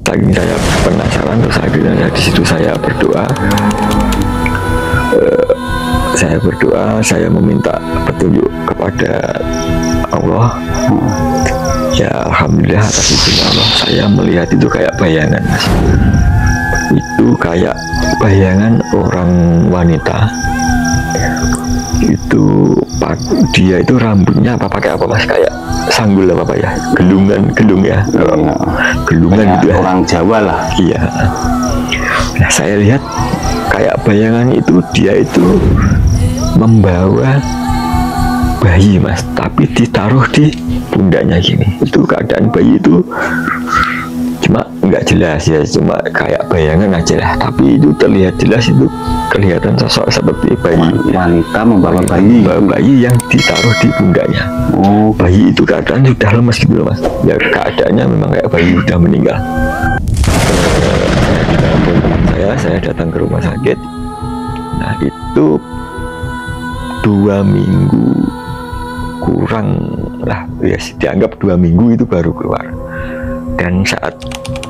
Saking saya penasaran, terus akhirnya di situ saya berdoa. Saya meminta petunjuk kepada Allah. Ya alhamdulillah atas izin Allah, saya melihat itu kayak bayangan, Mas. Itu kayak bayangan orang wanita. Itu dia itu rambutnya apa pakai apa, Mas? Kayak sanggul apa ya? Gelung ya. Gelungan gitu ya. Orang Jawa lah. Iya. Nah, saya lihat kayak bayangan itu dia itu membawa bayi, Mas, tapi ditaruh di pundaknya gini. Itu keadaan bayi itu cuma nggak jelas ya, cuma kayak bayangan aja lah, tapi itu terlihat jelas, itu kelihatan sosok seperti bayi, wanita membawa bayi yang ditaruh di pundaknya. Bayi itu keadaan sudah lemas gitu loh, Mas. Ya keadaannya memang kayak bayi sudah meninggal. Saya ditelepon teman saya datang ke rumah sakit. Nah itu 2 minggu kurang lah ya, dianggap 2 minggu itu baru keluar. Dan saat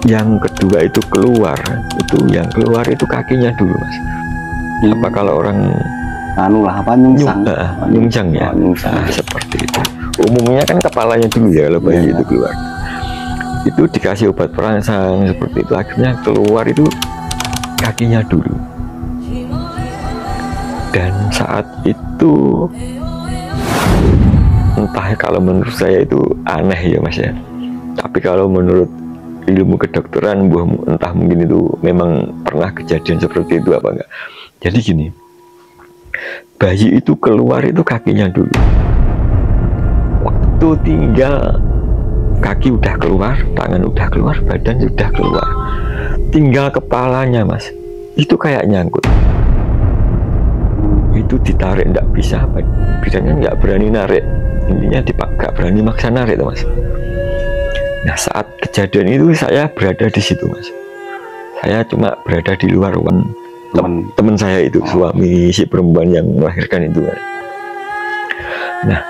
yang kedua itu keluar, yang keluar itu kakinya dulu, Mas. Apa kalau orang nyungsang ya, seperti itu. Umumnya kan kepalanya dulu ya kalau bayi itu keluar. Itu dikasih obat perangsang seperti itu, akhirnya keluar itu kakinya dulu. Dan saat itu entah, kalau menurut saya itu aneh ya, Mas ya. Tapi kalau menurut ilmu kedokteran, entah mungkin itu memang pernah kejadian seperti itu apa enggak. Jadi gini, bayi itu keluar itu kakinya dulu. Waktu tinggal kaki udah keluar, tangan udah keluar, badan sudah keluar. Tinggal kepalanya, Mas. Itu kayak nyangkut. Itu ditarik enggak bisa, biasanya nggak berani narik. Intinya nggak berani maksa narik, Mas. Nah saat kejadian itu saya berada di situ, Mas. Saya cuma berada di luar ruangan teman saya itu, suami si perempuan yang melahirkan itu. Nah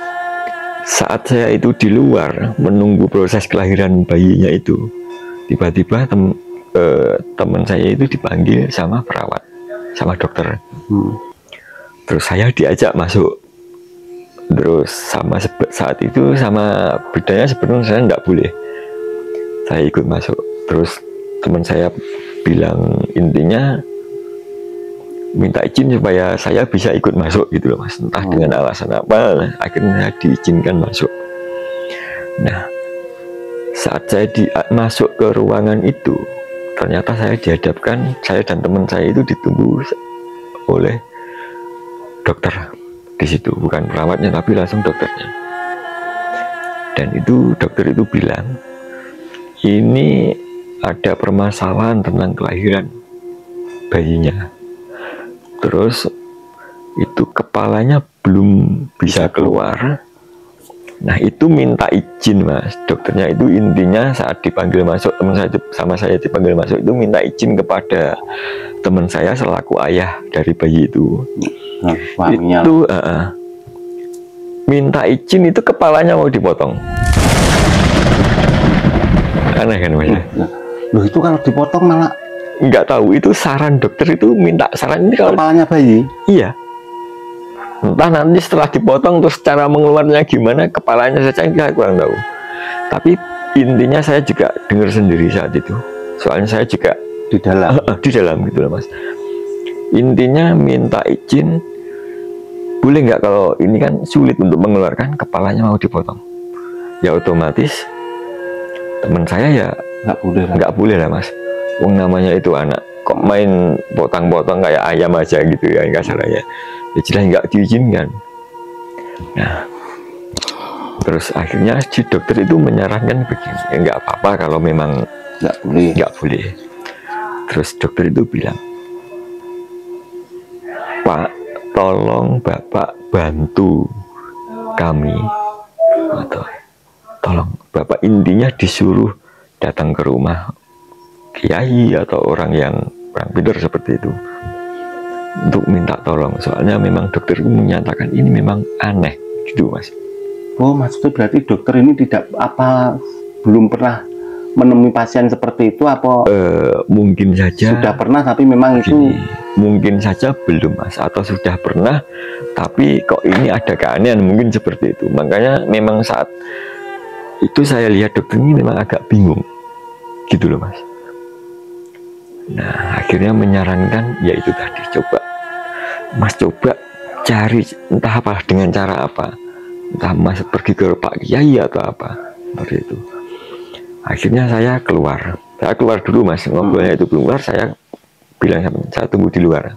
saat saya itu di luar menunggu proses kelahiran bayinya itu, tiba-tiba teman saya itu dipanggil sama perawat, sama dokter. Terus saya diajak masuk. Terus saat itu sama bedanya sebenarnya saya nggak boleh. Saya ikut masuk. Terus teman saya bilang, intinya minta izin supaya saya bisa ikut masuk gitu loh, Mas. Entah dengan alasan apa, akhirnya diizinkan masuk. Nah saat saya masuk ke ruangan itu, ternyata saya dihadapkan, saya dan teman saya itu ditunggu oleh dokter di situ, bukan perawatnya tapi langsung dokternya. Dan itu dokter itu bilang, ini ada permasalahan tentang kelahiran bayinya. Terus itu kepalanya belum bisa keluar. Nah itu minta izin, Mas. Dokternya itu intinya saat dipanggil masuk, teman saya sama saya dipanggil masuk itu minta izin kepada teman saya selaku ayah dari bayi itu. Itu minta izin, itu kepalanya mau dipotong. Aneh kan, Mas? Loh itu kalau dipotong malah nggak tahu, itu saran dokter itu minta saran ini kalau kepalanya bayi. Iya. Entah nanti setelah dipotong terus cara mengeluarnya gimana, kepalanya saja saya kurang tahu. Tapi intinya saya juga dengar sendiri saat itu. Soalnya saya juga di dalam gitu loh, Mas. Intinya minta izin, boleh nggak kalau ini kan sulit untuk mengeluarkan, kepalanya mau dipotong. Ya otomatis teman saya ya nggak boleh lah, Mas. Wong namanya itu anak, kok main potong-potong kayak ayam aja gitu ya, nggak salah ya. Ya jelas nggak diizinkan. Nah terus akhirnya si dokter itu menyarankan begini, ya nggak apa-apa kalau memang nggak boleh. Nggak boleh. Terus dokter itu bilang, Pak, tolong Bapak bantu kami, atau tolong Bapak, intinya disuruh datang ke rumah kiai atau orang yang kurang pintar seperti itu untuk minta tolong, soalnya memang dokter itu menyatakan ini memang aneh gitu Mas. Oh, maksudnya berarti dokter ini belum pernah menemui pasien seperti itu apa? Mungkin saja sudah pernah tapi memang itu mungkin saja belum Mas, atau sudah pernah tapi kok ini ada keanehan, mungkin seperti itu. Makanya memang saat itu saya lihat dokter ini memang agak bingung gitu loh Mas. Nah akhirnya menyarankan yaitu tadi, coba Mas coba cari entah apa, dengan cara apa, entah Mas pergi ke Pak Kiai atau apa seperti itu. Akhirnya saya keluar dulu Mas, ngobrolnya itu belum keluar, saya bilang sama saya tunggu di luar.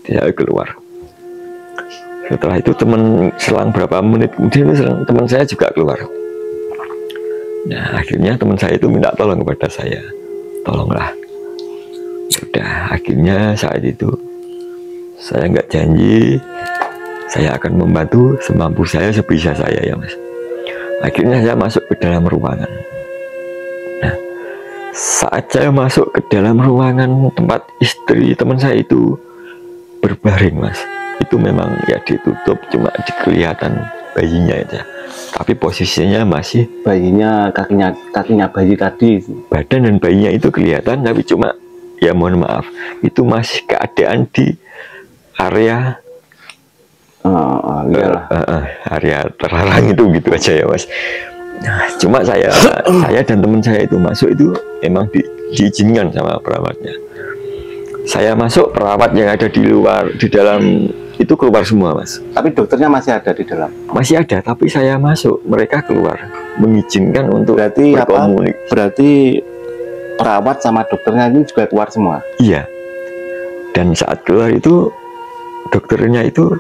Saya keluar. Setelah itu selang berapa menit kemudian teman saya juga keluar. Nah akhirnya teman saya itu minta tolong kepada saya, tolonglah. Udah, akhirnya saat itu saya nggak janji, saya akan membantu semampu saya, sebisa saya ya Mas. Akhirnya saya masuk ke dalam ruangan. Nah, saat saya masuk ke dalam ruangan tempat istri teman saya itu berbaring Mas, itu memang ya ditutup, cuma kelihatan bayinya aja, tapi posisinya masih bayinya, kakinya bayi tadi, badan dan bayinya itu kelihatan, tapi cuma ya mohon maaf itu masih keadaan di area area terlarang itu gitu aja ya Mas. Nah, cuma saya dan teman saya itu masuk itu emang diizinkan sama perawatnya. Saya masuk, perawat yang ada di luar, di dalam itu keluar semua Mas. Tapi dokternya masih ada di dalam? Masih ada, tapi saya masuk, mereka keluar, mengizinkan untuk berkomunikasi. Berarti perawat sama dokternya ini juga keluar semua? Iya. Dan saat keluar itu dokternya itu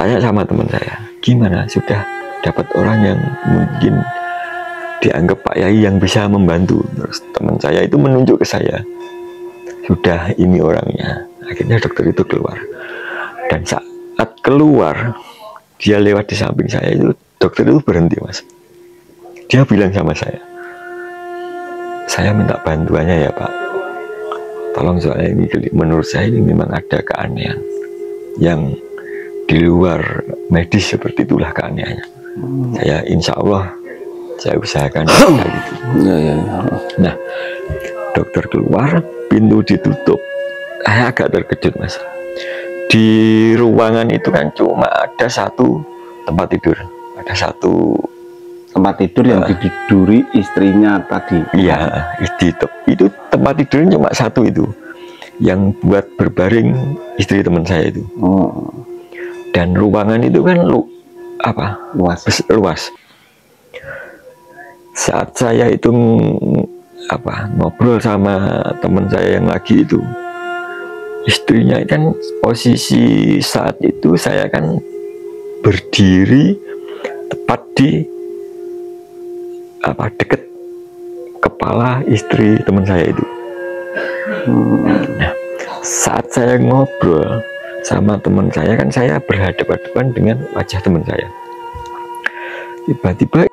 tanya sama teman saya, gimana, sudah dapat orang yang mungkin dianggap Pak Yai yang bisa membantu? Terus teman saya itu menunjuk ke saya, sudah, ini orangnya. Akhirnya dokter itu keluar, dan saat keluar dia lewat di samping saya itu, dokter itu berhenti Mas. Dia bilang sama saya minta bantuannya ya Pak, tolong, soalnya ini menurut saya ini memang ada keanehan yang di luar medis, seperti itulah keanehannya. Saya insya Allah saya usahakan gitu. Nah dokter keluar, pintu ditutup. Saya agak terkejut Mas. Di ruangan itu kan cuma ada satu tempat tidur, ada satu tempat tidur yang ditiduri istrinya tadi. Iya, itu tempat tidurnya cuma satu, itu yang buat berbaring istri teman saya itu. Dan ruangan itu kan luas. Saat saya itu ngobrol sama teman saya yang lagi itu, istrinya kan posisi saat itu saya kan berdiri tepat di deket kepala istri teman saya itu. Nah, saat saya ngobrol sama teman saya kan saya berhadapan-hadapan dengan wajah teman saya. Tiba-tiba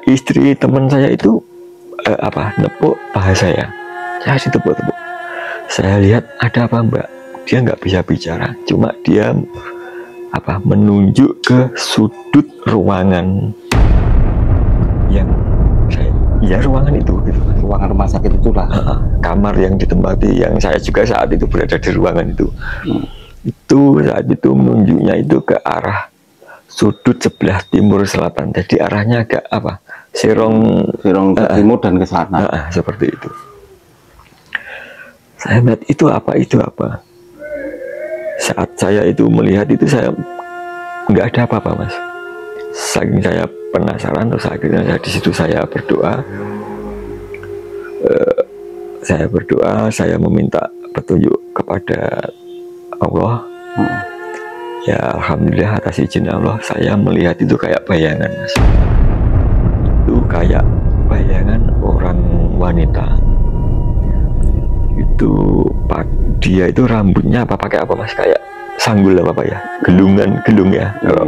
istri teman saya itu nepuk paha saya. Saya ditepuk-tepuk. Saya lihat ada apa Mbak? Dia nggak bisa bicara, cuma dia menunjuk ke sudut ruangan yang ruangan itu gitu. Ruangan rumah sakit itulah. Kamar yang ditempati, yang saya juga saat itu berada di ruangan itu. Itu saat itu menunjuknya itu ke arah sudut sebelah timur selatan. Jadi arahnya agak serong ke timur dan ke selatan. Seperti itu. Saya melihat itu apa. Saat saya itu melihat itu, saya nggak ada apa-apa Mas. Saking saya penasaran, terus akhirnya di situ saya berdoa. Saya meminta petunjuk kepada Allah. Ya alhamdulillah atas izin Allah, saya melihat itu kayak bayangan Mas. Itu kayak bayangan orang wanita. Itu dia itu rambutnya apa pakai apa mas, kayak sanggul apa ya, gelung ya, kalau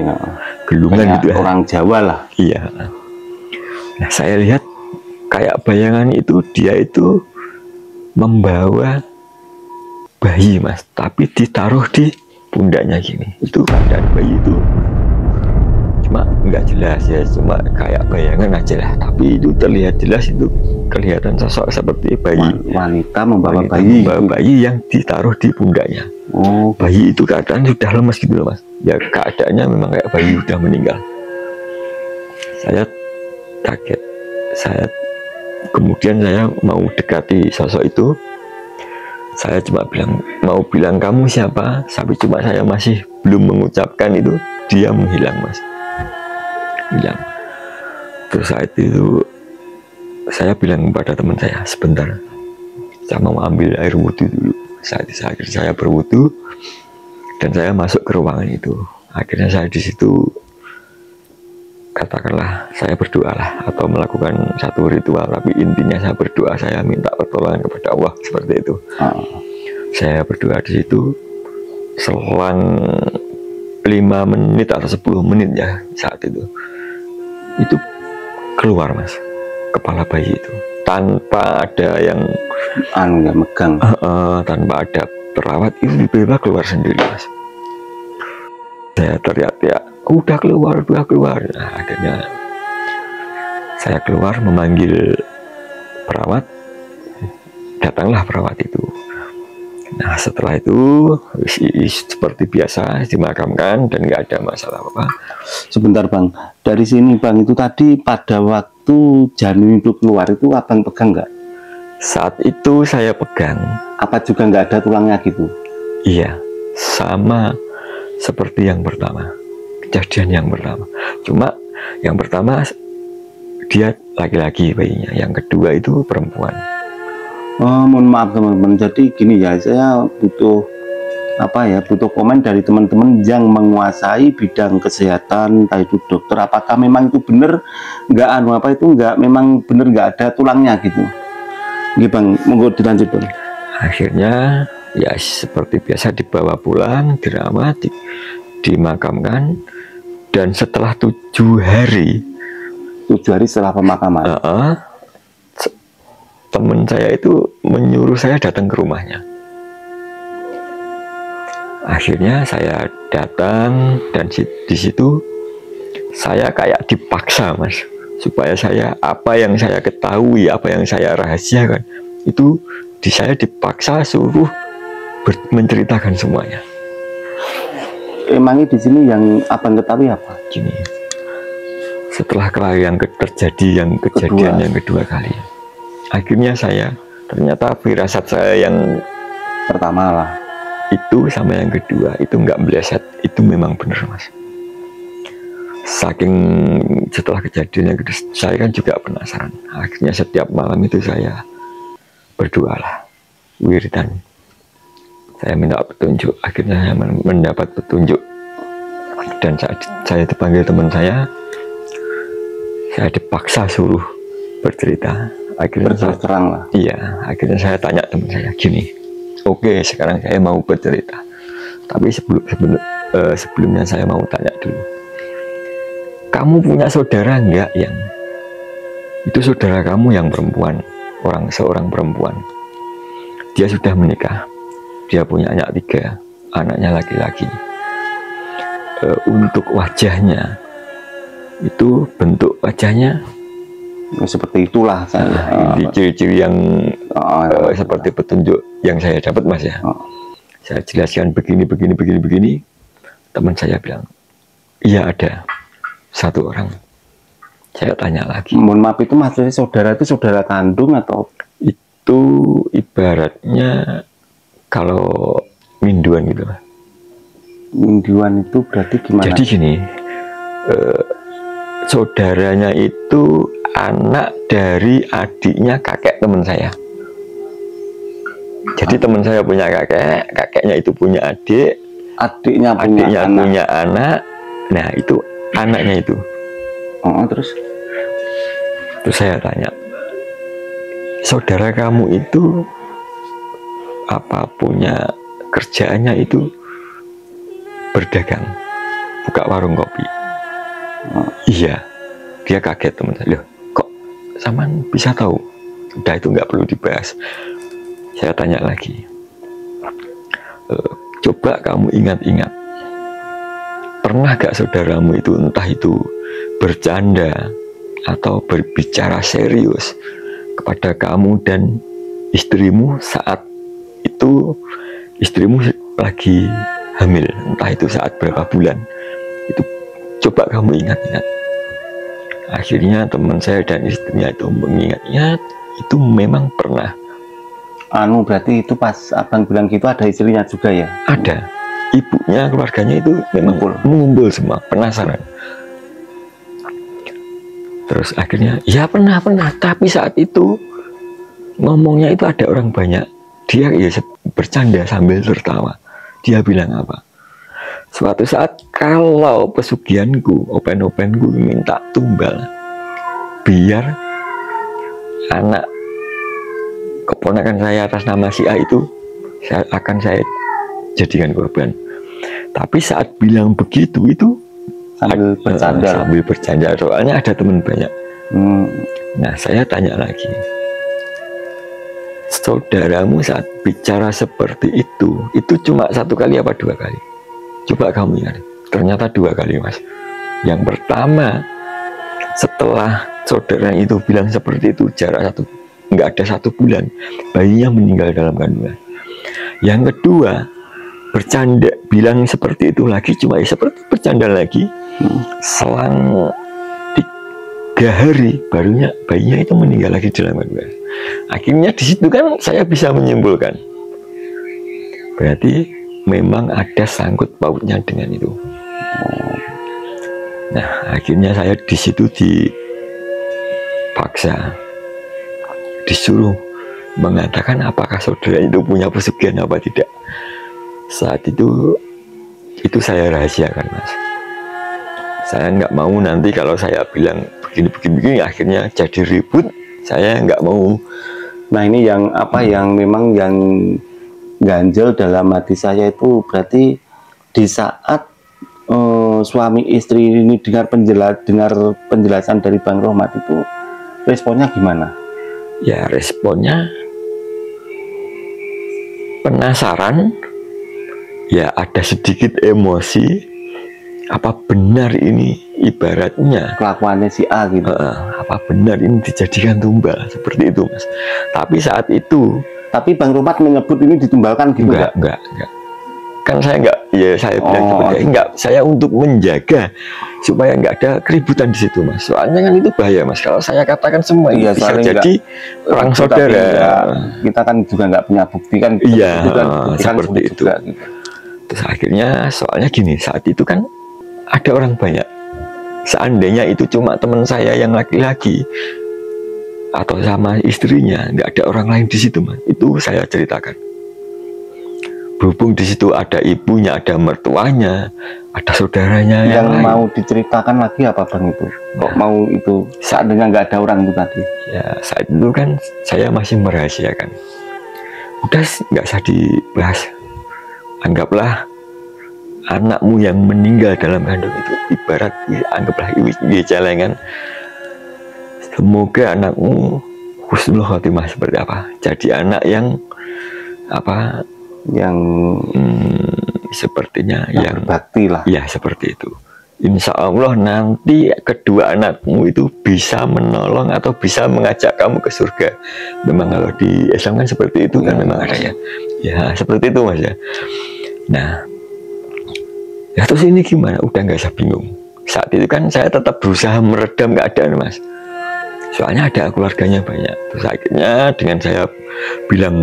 gelungan gitu ya, orang Jawa lah. Iya. Nah saya lihat kayak bayangan itu dia itu membawa bayi mas, tapi ditaruh di pundaknya gini. Itu keadaan bayi itu cuma nggak jelas ya, cuma kayak bayangan aja lah, tapi itu terlihat jelas, itu kelihatan sosok seperti bayi, wanita membawa bayi yang ditaruh di pundaknya. Oh, bayi itu keadaan sudah lemes gitu loh mas, ya keadaannya memang kayak bayi sudah meninggal. Saya kaget, kemudian saya mau dekati sosok itu. Saya cuma mau bilang kamu siapa, tapi cuma saya masih belum mengucapkan itu, dia menghilang mas, hilang. Terus saat itu saya bilang kepada teman saya, sebentar, saya mau ambil air wudhu dulu. Saat itu saya berwudhu dan saya masuk ke ruangan itu. Akhirnya saya di situ, katakanlah saya berdoa lah, atau melakukan satu ritual, tapi intinya saya berdoa, saya minta pertolongan kepada Allah seperti itu. Saya berdoa di situ selang 5 menit atau 10 menit ya, saat itu keluar mas, kepala bayi itu tanpa ada yang megang, tanpa ada perawat, itu tiba-tiba keluar sendiri mas. Saya teriak-teriak, udah keluar. Nah, akhirnya saya keluar memanggil perawat, datanglah perawat itu. Nah setelah itu seperti biasa dimakamkan dan nggak ada masalah apa. Sebentar bang, dari sini bang, itu tadi pada waktu janin itu keluar itu abang pegang nggak? Saat itu saya pegang. Apa juga nggak ada tulangnya gitu? Iya, sama seperti yang pertama, kejadian yang pertama. Cuma yang pertama dia laki-laki bayinya, yang kedua itu perempuan. Mohon maaf teman-teman, jadi gini ya, saya butuh butuh komen dari teman-teman yang menguasai bidang kesehatan, entah itu dokter, apakah memang itu benar memang benar nggak ada tulangnya gitu. Gini bang, monggo dilanjut bang. Akhirnya ya seperti biasa dibawa pulang, dirawat, dimakamkan, dan setelah 7 hari setelah pemakaman, teman saya itu menyuruh saya datang ke rumahnya. Akhirnya saya datang, dan di situ saya kayak dipaksa mas, supaya saya apa yang saya ketahui, apa yang saya rahasiakan itu saya dipaksa suruh menceritakan semuanya. Emangnya di sini yang abang ketahui apa? Gini, setelah yang kejadian yang kedua kali, akhirnya saya ternyata firasat saya yang pertama lah itu sama yang kedua itu nggak meleset, itu memang benar mas. Saking setelah kejadian yang kedua, saya kan juga penasaran. Akhirnya setiap malam itu saya berdoalah, wiridan, saya minta petunjuk. Akhirnya saya mendapat petunjuk, dan saat saya dipanggil teman saya dipaksa suruh bercerita. Akhirnya terang lah. Iya, akhirnya saya tanya teman saya gini, oke, sekarang saya mau bercerita, tapi sebelumnya saya mau tanya dulu, kamu punya saudara enggak yang itu saudara kamu yang perempuan, seorang perempuan, dia sudah menikah, dia punya anak 3, anaknya laki-laki. Untuk wajahnya itu, bentuk wajahnya seperti itulah saya. Ini ciri-ciri yang seperti petunjuk yang saya dapat mas ya. Saya jelaskan begini. Teman saya bilang, iya ada 1 orang. Saya tanya lagi. Mohon maaf, itu maksudnya saudara itu saudara kandung atau? Itu ibaratnya kalau minduan gitu. Minduan itu berarti gimana? Jadi gini, saudaranya itu anak dari adiknya kakek teman saya. Jadi teman saya punya kakek, kakeknya itu punya adik, adiknya punya anak. Nah itu anaknya itu. Terus saya tanya, saudara kamu itu apa punya kerjaannya itu berdagang, buka warung kopi. Iya, dia kaget teman saya. Loh, kok Saman bisa tahu? Udah itu nggak perlu dibahas. Saya tanya lagi, coba kamu ingat-ingat, pernah gak saudaramu itu entah itu bercanda atau berbicara serius kepada kamu dan istrimu saat itu istrimu lagi hamil, entah itu saat berapa bulan? Itu coba kamu ingat-ingat. Akhirnya teman saya dan istrinya itu mengingat-ingat, itu memang pernah. Berarti itu pas abang bilang gitu ada istrinya juga ya? Ada, ibunya, keluarganya itu memang mengumpul semua, penasaran. Terus akhirnya, ya pernah, tapi saat itu ngomongnya itu ada orang banyak. Dia ya bercanda sambil tertawa. Dia bilang apa? Suatu saat kalau pesugihanku, open-openku minta tumbal, biar anak keponakan saya atas nama si A itu akan saya jadikan korban. Tapi saat bilang begitu itu sambil bercanda, soalnya ada teman banyak. Nah, saya tanya lagi, saudaramu saat bicara seperti itu cuma 1 kali apa 2 kali? Coba kamu ingat. Ternyata 2 kali, Mas. Yang pertama, setelah saudara itu bilang seperti itu, jarak nggak ada 1 bulan, bayinya meninggal dalam kandungan. Yang kedua, bercanda bilang seperti itu lagi, cuma seperti bercanda lagi. Selang 3 hari barunya bayinya itu meninggal lagi dalam kandungan. Akhirnya di situ kan saya bisa menyimpulkan, berarti memang ada sangkut pautnya dengan itu. Nah, akhirnya saya di situ dipaksa, disuruh mengatakan apakah saudara itu punya pesugihan apa tidak. Saat itu saya rahasiakan, Mas. Saya nggak mau nanti kalau saya bilang begini, akhirnya jadi ribut. Saya nggak mau. Nah, ini yang yang memang yang ganjel dalam hati saya itu berarti di saat suami istri ini dengar penjelasan dari Bang Rohmat itu responnya gimana? Ya, responnya penasaran, ya ada sedikit emosi. Apa benar ini ibaratnya kelakuannya si A gitu? Apa benar ini dijadikan tumbal seperti itu, Mas? Tapi saat itu, tapi Bang Rohmat menyebut ini ditumbalkan gitu? Enggak. Kan saya enggak, ya saya bilang seperti enggak. Saya untuk menjaga supaya enggak ada keributan di situ, Mas. Soalnya kan itu bahaya, Mas. Kalau saya katakan semua ini bisa jadi perang saudara. Kita kan juga nggak punya bukti kan? Iya, seperti itu. Juga, gitu. Terus akhirnya soalnya gini, saat itu kan ada orang banyak. Seandainya itu cuma teman saya yang laki-laki atau sama istrinya, nggak ada orang lain di situ, Mas. Itu saya ceritakan. Berhubung di situ ada ibunya, ada mertuanya, ada saudaranya yang mau diceritakan lagi apa Bang itu? Kok mau itu seandainya nggak ada orang itu tadi? Ya, saat itu kan saya masih merahasiakan. Udah nggak usah dibahas. Anggaplah anakmu yang meninggal dalam kandungan itu ibarat, anggaplah ini celengan. Semoga anakmu husnul khotimah seperti apa. Jadi anak yang apa? Yang sepertinya yang berbakti lah. Ya, seperti itu. Insya Allah nanti kedua anakmu itu bisa menolong atau bisa mengajak kamu ke surga. Memang kalau di Islam kan seperti itu kan, memang ada ya. Ya, seperti itu, Mas ya. Nah, ya terus ini gimana? Udah nggak usah bingung. Saat itu kan saya tetap berusaha meredam keadaan, Mas. Soalnya ada keluarganya banyak. Terus akhirnya dengan saya bilang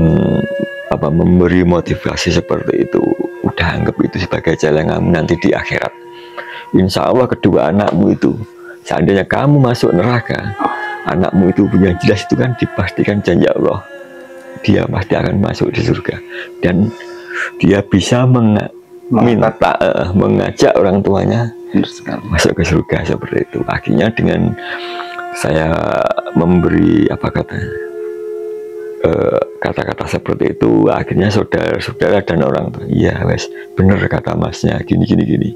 memberi motivasi seperti itu, udah anggap itu sebagai jalan kamu nanti di akhirat. Insya Allah kedua anakmu itu, seandainya kamu masuk neraka, anakmu itu punya jelas itu kan dipastikan janji Allah, dia pasti akan masuk di surga. Dan dia bisa mengajak orang tuanya masuk ke surga seperti itu. Akhirnya dengan saya memberi kata-kata seperti itu. Akhirnya saudara-saudara dan orang tua, iya wes bener kata masnya, gini gini gini.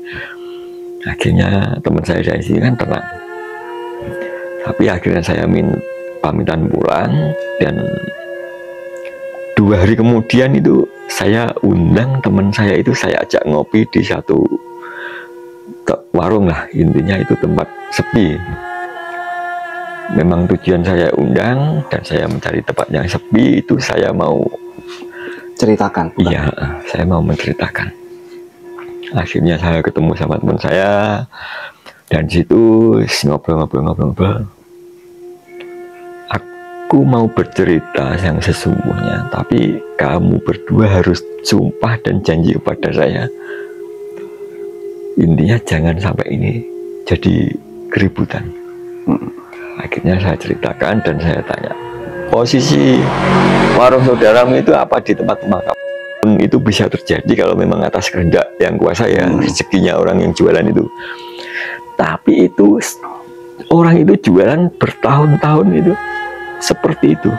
Akhirnya teman saya dari sini kan tenang. Tapi akhirnya saya pamitan pulang, dan 2 hari kemudian itu saya undang teman saya itu, saya ajak ngopi di satu warung lah, intinya itu tempat sepi. Memang tujuan saya undang dan saya mencari tempat yang sepi, itu saya mau ceritakan. Iya, saya mau menceritakan. Akhirnya saya ketemu sama teman saya, dan situ ngobrol-ngobrol. Aku mau bercerita yang sesungguhnya, tapi kamu berdua harus sumpah dan janji kepada saya. Intinya jangan sampai ini jadi keributan. Akhirnya saya ceritakan dan saya tanya, posisi warung saudaramu itu apa di tempat makam? Itu bisa terjadi kalau memang atas kehendak yang kuasa ya, rezekinya orang yang jualan itu. Tapi itu orang itu jualan bertahun-tahun itu seperti itu.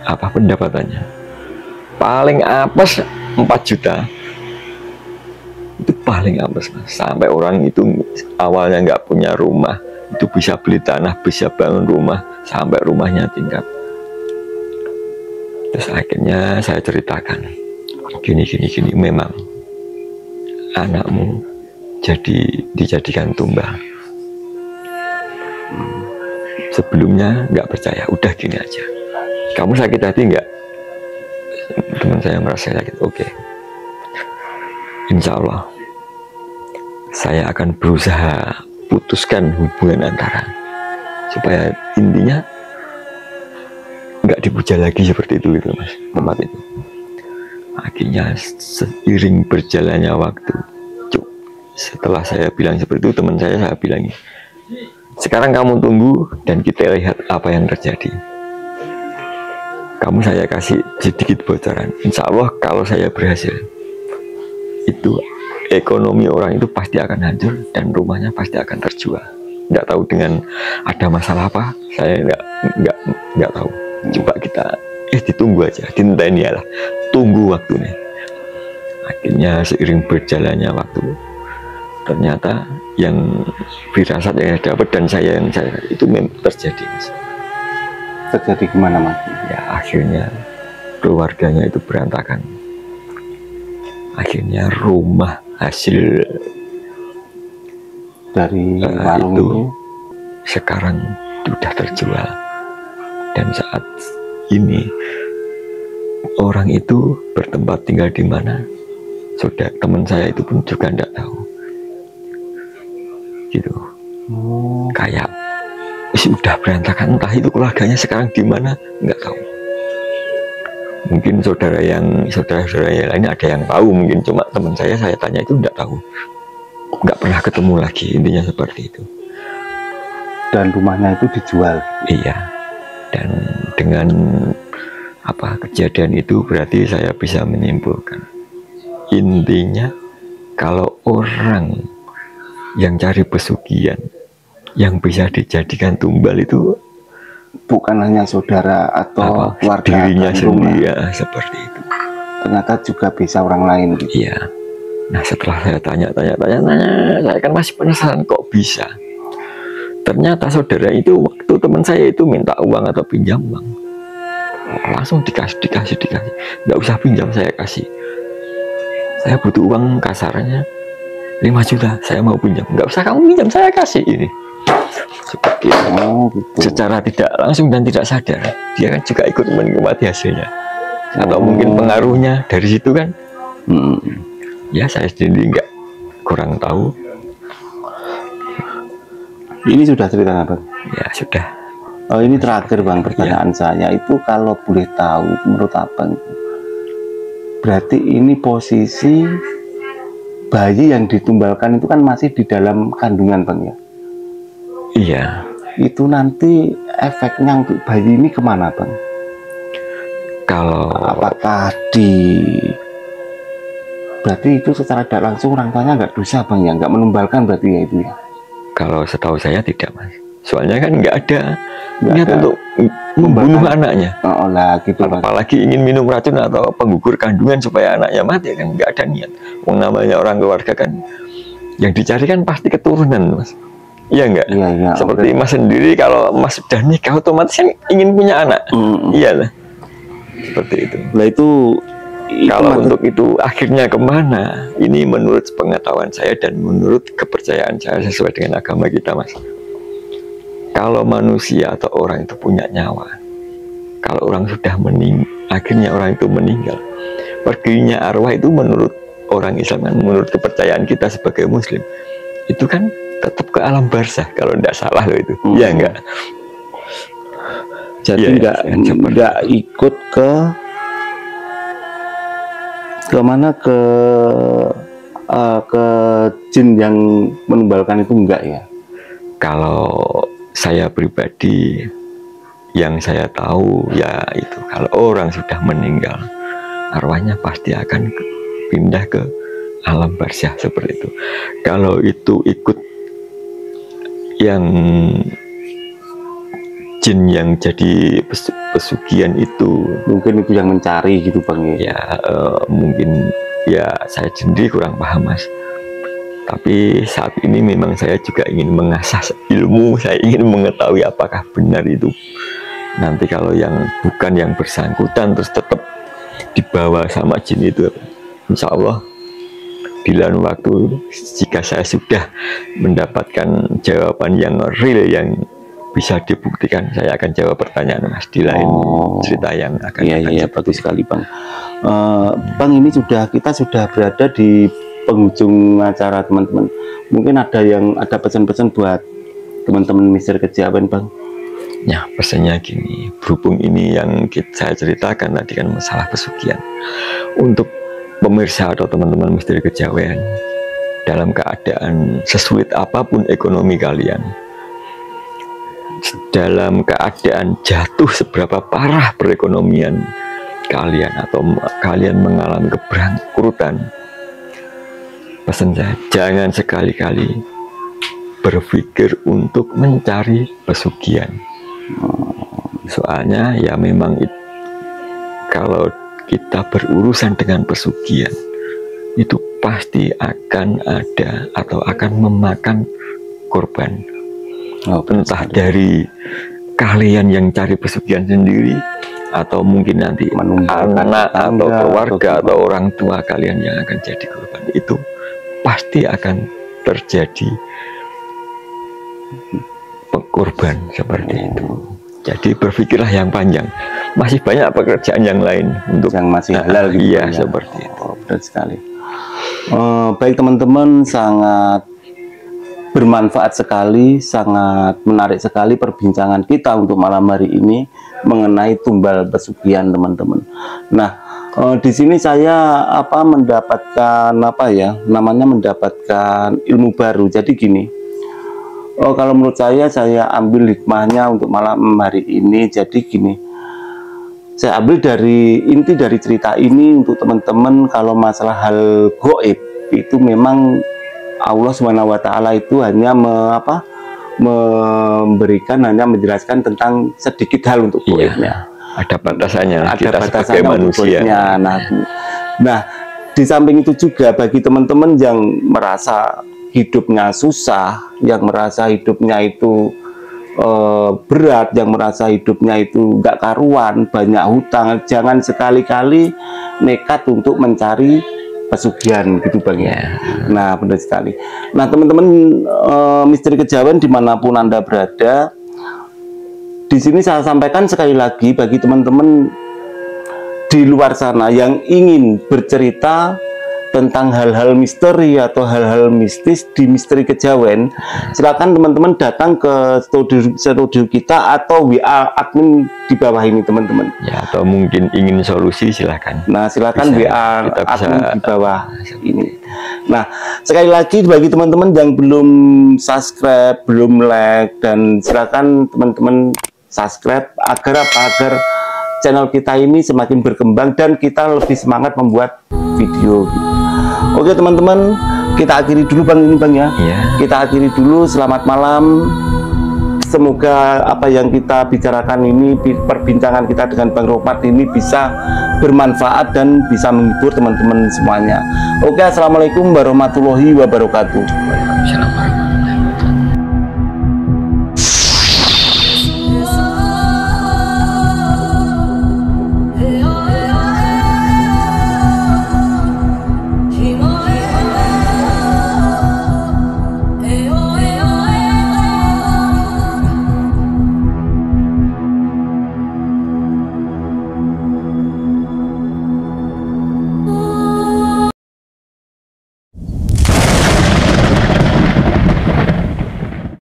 Apa pendapatannya? Paling apes 4 juta. Itu paling apes, Mas. Sampai orang itu awalnya nggak punya rumah, itu bisa beli tanah, bisa bangun rumah, sampai rumahnya tingkat. Terus akhirnya saya ceritakan, gini, memang anakmu dijadikan tumbal. Sebelumnya nggak percaya, udah gini aja. Kamu sakit hati nggak? Teman saya merasa sakit, oke. Insya Allah, saya akan berusaha putuskan hubungan antara, supaya intinya nggak dipuja lagi seperti itu gitu, Mas, tempat itu. Akhirnya seiring berjalannya waktu, setelah saya bilang seperti itu, teman saya bilang, sekarang kamu tunggu dan kita lihat apa yang terjadi. Kamu saya kasih sedikit bocoran, insya Allah kalau saya berhasil, itu ekonomi orang itu pasti akan hancur dan rumahnya pasti akan terjual. Nggak tahu dengan ada masalah apa, saya nggak tahu. Coba kita ditunggu aja, dinteni ya lah, tunggu waktunya. Akhirnya seiring berjalannya waktu, ternyata yang firasat yang saya dapat dan saya itu memang terjadi, Mas. Terjadi gimana, Mas? Ya akhirnya keluarganya itu berantakan. Akhirnya rumah hasil dari warung itu sekarang sudah terjual, dan saat ini orang itu bertempat tinggal di mana, sudah teman saya itu pun juga tidak tahu gitu. Kayak sudah berantakan, entah itu keluarganya sekarang di mana, nggak tahu. Mungkin saudara yang lainnya ada yang tahu, mungkin cuma teman saya tanya itu nggak tahu, nggak pernah ketemu lagi, intinya seperti itu. Dan rumahnya itu dijual. Iya, dan dengan kejadian itu berarti saya bisa menyimpulkan, intinya kalau orang yang cari pesugihan yang bisa dijadikan tumbal itu bukan hanya saudara atau keluarga dirinya sendiri, ya, seperti itu. Ternyata juga bisa orang lain gitu. Iya. Nah setelah saya tanya, saya kan masih penasaran kok bisa. Ternyata saudara itu waktu teman saya itu minta uang atau pinjam uang, langsung dikasih. Nggak usah pinjam, saya kasih. Saya butuh uang, kasarannya 5 juta, saya mau pinjam. Nggak usah kamu pinjam, saya kasih ini. Seperti itu. Gitu. Secara tidak langsung dan tidak sadar, dia kan juga ikut menikmati hasilnya. Atau mungkin pengaruhnya dari situ kan. Ya saya sendiri nggak kurang tahu. Ini sudah cerita apa? Ya sudah. Oh ini terakhir Bang, pertanyaan saya itu kalau boleh tahu menurut Abang, berarti ini posisi bayi yang ditumbalkan itu kan masih di dalam kandungan Bang ya? Iya. Itu nanti efeknya untuk bayi ini kemana Bang? Kalau apakah berarti itu secara tidak langsung orang tuanya nggak dosa Bang ya, nggak menumbalkan berarti ya itu ya? Kalau setahu saya tidak, Mas. Soalnya kan nggak ada niat untuk membunuh anaknya. Oh lah gitu. Apalagi ingin minum racun atau penggugur kandungan supaya anaknya mati, kan nggak ada niat. Namanya orang keluarga kan yang dicari kan pasti keturunan, Mas. Iya enggak? Iya, seperti Mas sendiri, kalau Mas sudah nikah otomatis kan ingin punya anak. Iya lah. Seperti itu. Nah itu kalau untuk itu akhirnya kemana? Ini menurut pengetahuan saya dan menurut kepercayaan saya sesuai dengan agama kita, Mas. Kalau manusia atau orang itu punya nyawa, kalau orang sudah akhirnya orang itu meninggal, perginya arwah itu menurut orang Islam, kan, menurut kepercayaan kita sebagai Muslim, itu kan tetap ke alam barzah kalau tidak salah loh itu. Iya enggak? Jadi enggak ikut ke mana, ke jin yang menumbalkan itu enggak ya? Kalau saya pribadi yang saya tahu ya itu, kalau orang sudah meninggal, arwahnya pasti akan pindah ke alam barzah seperti itu. Kalau itu ikut yang jin yang jadi pesugihan itu, mungkin itu yang mencari gitu Bang ya. Mungkin ya, saya sendiri kurang paham, Mas. Tapi saat ini memang saya juga ingin mengasah ilmu, saya ingin mengetahui apakah benar itu. Nanti kalau yang bukan yang bersangkutan terus tetap dibawa sama jin itu, insya Allah di lain waktu, jika saya sudah mendapatkan jawaban yang real, yang bisa dibuktikan, saya akan jawab pertanyaan Mas di lain cerita yang akan. Iya, bagus sekali Bang. Bang, ini kita sudah berada di penghujung acara teman-teman. Mungkin ada pesan-pesan buat teman-teman Misteri Kejawen Bang. Ya, pesannya gini, berhubung ini yang saya ceritakan tadi kan masalah pesugihan, untuk pemirsa atau teman-teman Misteri Kejawen, dalam keadaan sesulit apapun ekonomi kalian, dalam keadaan jatuh seberapa parah perekonomian kalian, atau kalian mengalami kebangkrutan, pesan saya, jangan sekali-kali berpikir untuk mencari pesugihan. Soalnya ya memang kalau kita berurusan dengan pesugihan, itu pasti akan ada atau akan memakan korban. Entah dari kalian yang cari pesugihan sendiri, atau mungkin nanti anak atau keluarga atau orang tua kalian yang akan jadi korban. Itu pasti akan terjadi korban seperti itu. Jadi berpikirlah yang panjang. Masih banyak pekerjaan yang lain untuk yang masih halal gitu. Iya, seperti itu. Benar sekali. Baik teman-teman, sangat bermanfaat sekali, sangat menarik sekali perbincangan kita untuk malam hari ini mengenai tumbal pesugihan teman-teman. Nah, di sini saya mendapatkan mendapatkan ilmu baru. Jadi gini, kalau menurut saya ambil hikmahnya untuk malam hari ini. Jadi gini, saya ambil inti dari cerita ini untuk teman-teman, kalau masalah hal gaib itu memang Allah SWT itu hanya menjelaskan tentang sedikit hal untuk gaibnya. Ada batasannya, ada batasannya manusia. Nah, di samping itu juga bagi teman-teman yang merasa hidupnya susah, yang merasa hidupnya itu berat, yang merasa hidupnya itu nggak karuan, banyak hutang, jangan sekali-kali nekat untuk mencari pesugihan gitu Bang ya. Nah, benar sekali. Nah, teman-teman Misteri Kejawen dimanapun Anda berada, di sini saya sampaikan sekali lagi bagi teman-teman di luar sana yang ingin bercerita tentang hal-hal misteri atau hal-hal mistis di Misteri Kejawen, silakan teman-teman datang ke studio kita atau WA admin di bawah ini teman-teman. Ya, atau mungkin ingin solusi silakan. Nah, silakan WA admin di bawah ini. Nah, sekali lagi bagi teman-teman yang belum subscribe, belum like, dan silakan teman-teman subscribe agar channel kita ini semakin berkembang dan kita lebih semangat membuat video gitu. Oke teman-teman, kita akhiri dulu Bang ini Bang ya. Iya. Kita akhiri dulu, selamat malam. semoga apa yang kita bicarakan ini, perbincangan kita dengan Bang Rohmat ini bisa bermanfaat dan bisa menghibur teman-teman semuanya. Oke, assalamualaikum warahmatullahi wabarakatuh. Waalaikumsalam.